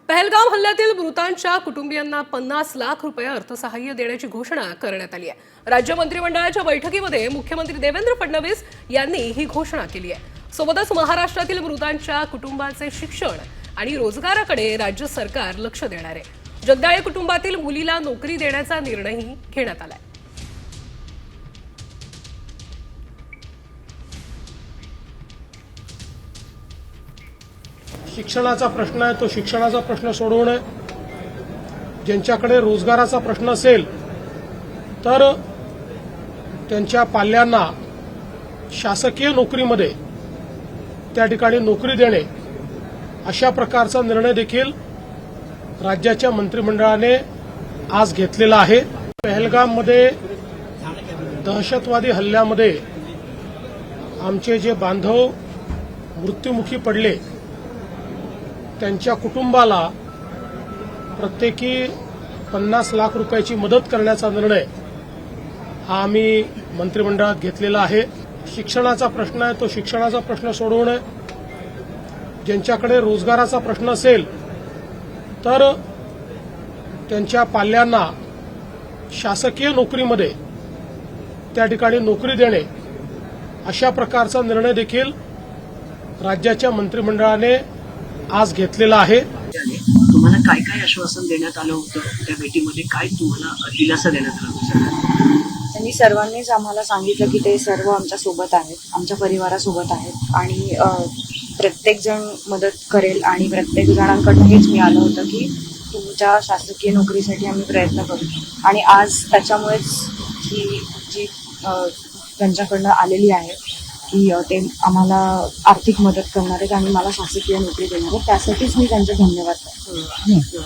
पहलगाम हल्ल्यातील मृतांच्या कुटुंबियांना 50 लाख रुपये अर्थसहाय्य देण्याची घोषणा करण्यात आली आहे। राज्य मंत्रिमंडळाच्या बैठकीमध्ये मुख्यमंत्री देवेंद्र फडणवीस यांनी ही घोषणा केली आहे। सोबतच महाराष्ट्रातील मृतांच्या कुटुंबाचे शिक्षण आणि रोजगाराकडे राज्य सरकार लक्ष देणार आहे। जगदाळे कुटुंबातील मुलीला नोकरी देण्याचा निर्णयही घेण्यात आलाय। शिक्षणाचा प्रश्न आहे, तो शिक्षणाचा प्रश्न सोडवणे, ज्यांच्याकडे रोजगाराचा प्रश्न असेल तर त्यांच्या पाल्यांना शासकीय नोकरीमध्ये त्या ठिकाणी नोकरी देणे, अशा प्रकारचा निर्णय देखील राज्याच्या मंत्रिमंडळाने आज घेतलेला आहे। पहलगाममध्ये दहशतवादी हल्ल्यामध्ये आमचे जे बांधव मृत्युमुखी पडले त्यांच्या कुटुंबाला प्रत्येकी 50 लाख रुपयाची मदत करण्याचा निर्णय हा आम्ही मंत्रिमंडळात घेतलेला आहे। शिक्षणाचा प्रश्न आहे, तो शिक्षणाचा प्रश्न सोडवणे, ज्यांच्याकडे रोजगाराचा प्रश्न असेल तर त्यांच्या पाल्यांना शासकीय नोकरीमध्ये त्या ठिकाणी नोकरी देणे, अशा प्रकारचा निर्णय देखील राज्याच्या मंत्रिमंडळाने आज घेतलेला आहे। तुम्हाला काय काय आश्वासन देण्यात आलं होतं त्या भेटीमध्ये, काय तुम्हाला दिलासा देण्यात आला होता? त्यांनी सर्वांनीच आम्हाला सांगितलं की ते सर्व आमच्या सोबत आहेत, आमच्या परिवारासोबत आहेत आणि प्रत्येक जण मदत करेल आणि प्रत्येक जणांकडून हेच मिळालं होतं की तुमच्या शासकीय नोकरीसाठी आम्ही प्रयत्न करू। आणि आज त्याच्यामुळेच ही जी त्यांच्याकडनं आलेली आहे की ते आम्हाला आर्थिक मदत करणार आहेत आणि मला शासकीय नोकरी देणार आहेत, त्यासाठीच मी त्यांचे धन्यवाद करतो।